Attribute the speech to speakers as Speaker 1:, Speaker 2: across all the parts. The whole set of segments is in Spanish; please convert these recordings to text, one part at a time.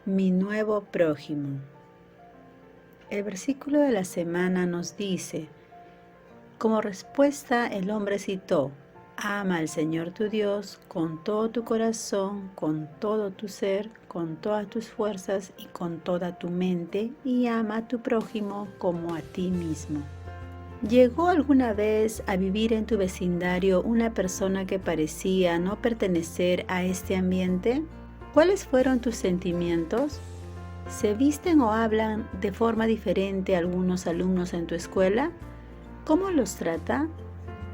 Speaker 1: Mi nuevo prójimo. El versículo de la semana nos dice: como respuesta el hombre citó: ama al Señor tu Dios con todo tu corazón, con todo tu ser, con todas tus fuerzas y con toda tu mente, y ama a tu prójimo como a ti mismo. ¿Llegó alguna vez a vivir en tu vecindario una persona que parecía no pertenecer a este ambiente? ¿Cuáles fueron tus sentimientos? ¿Se visten o hablan de forma diferente algunos alumnos en tu escuela? ¿Cómo los trata?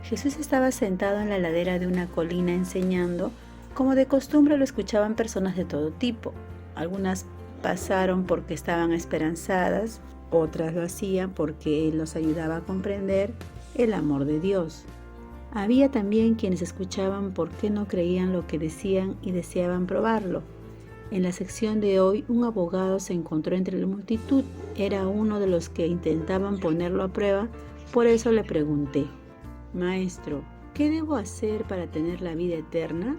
Speaker 1: Jesús estaba sentado en la ladera de una colina enseñando. Como de costumbre lo escuchaban personas de todo tipo. Algunas pasaron porque estaban esperanzadas, otras lo hacían porque Él los ayudaba a comprender el amor de Dios. Había también quienes escuchaban porque no creían lo que decían y deseaban probarlo. En la sección de hoy, un abogado se encontró entre la multitud. Era uno de los que intentaban ponerlo a prueba. Por eso le pregunté: Maestro, ¿qué debo hacer para tener la vida eterna?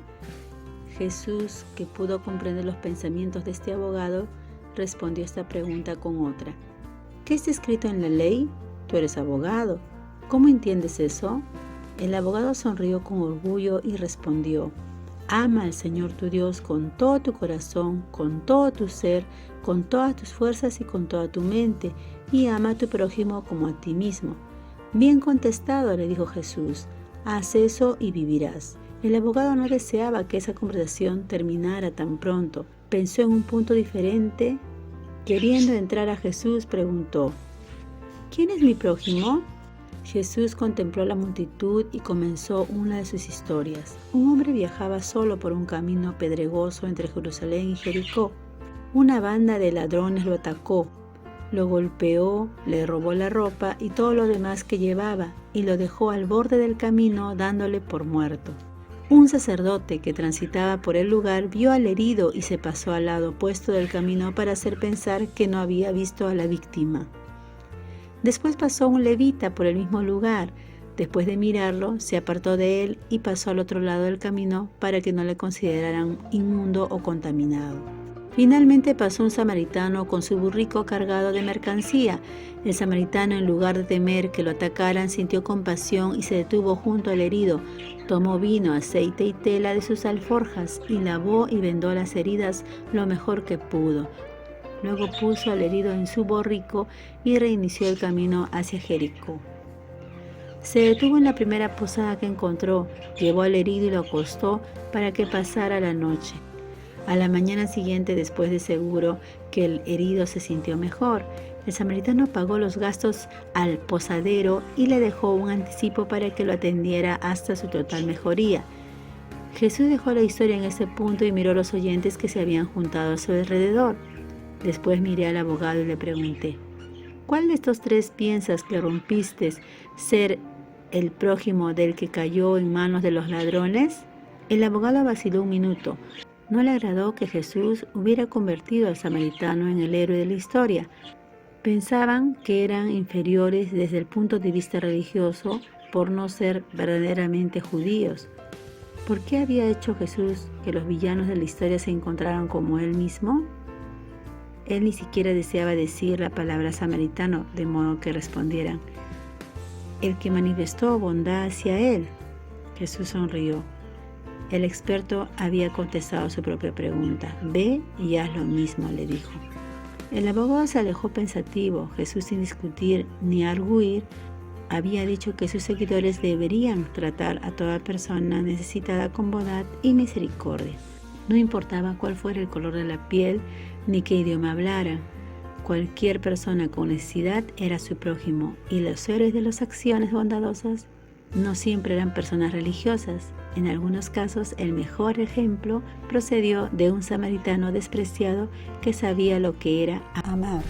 Speaker 1: Jesús, que pudo comprender los pensamientos de este abogado, respondió esta pregunta con otra: ¿qué está escrito en la ley? Tú eres abogado. ¿Cómo entiendes eso? El abogado sonrió con orgullo y respondió: ama al Señor tu Dios con todo tu corazón, con todo tu ser, con todas tus fuerzas y con toda tu mente, y ama a tu prójimo como a ti mismo. Bien contestado, le dijo Jesús, haz eso y vivirás. El abogado no deseaba que esa conversación terminara tan pronto. Pensó en un punto diferente. Queriendo entrar a Jesús, preguntó: ¿quién es mi prójimo? Jesús contempló la multitud y comenzó una de sus historias. Un hombre viajaba solo por un camino pedregoso entre Jerusalén y Jericó. Una banda de ladrones lo atacó, lo golpeó, le robó la ropa y todo lo demás que llevaba, y lo dejó al borde del camino dándole por muerto. Un sacerdote que transitaba por el lugar vio al herido y se pasó al lado opuesto del camino para hacer pensar que no había visto a la víctima. Después pasó un levita por el mismo lugar. Después de mirarlo, se apartó de él y pasó al otro lado del camino para que no le consideraran inmundo o contaminado. Finalmente pasó un samaritano con su burrico cargado de mercancía. El samaritano, en lugar de temer que lo atacaran, sintió compasión y se detuvo junto al herido. Tomó vino, aceite y tela de sus alforjas y lavó y vendó las heridas lo mejor que pudo. Luego puso al herido en su borrico y reinició el camino hacia Jericó. Se detuvo en la primera posada que encontró, llevó al herido y lo acostó para que pasara la noche. A la mañana siguiente, después de seguro que el herido se sintió mejor, el samaritano pagó los gastos al posadero y le dejó un anticipo para que lo atendiera hasta su total mejoría. Jesús dejó la historia en ese punto y miró a los oyentes que se habían juntado a su alrededor. Después miré al abogado y le pregunté: ¿cuál de estos tres piensas que rompiste ser el prójimo del que cayó en manos de los ladrones? El abogado vaciló un minuto. No le agradó que Jesús hubiera convertido al samaritano en el héroe de la historia. Pensaban que eran inferiores desde el punto de vista religioso por no ser verdaderamente judíos. ¿Por qué había hecho Jesús que los villanos de la historia se encontraran como él mismo? Él ni siquiera deseaba decir la palabra samaritano, de modo que respondieran: el que manifestó bondad hacia él. Jesús sonrió. El experto había contestado su propia pregunta. Ve y haz lo mismo, le dijo. El abogado se alejó pensativo. Jesús, sin discutir ni arguir, había dicho que sus seguidores deberían tratar a toda persona necesitada con bondad y misericordia. No importaba cuál fuera el color de la piel ni qué idioma hablara. Cualquier persona con necesidad era su prójimo, y los héroes de las acciones bondadosas no siempre eran personas religiosas. En algunos casos, el mejor ejemplo procedió de un samaritano despreciado que sabía lo que era amar.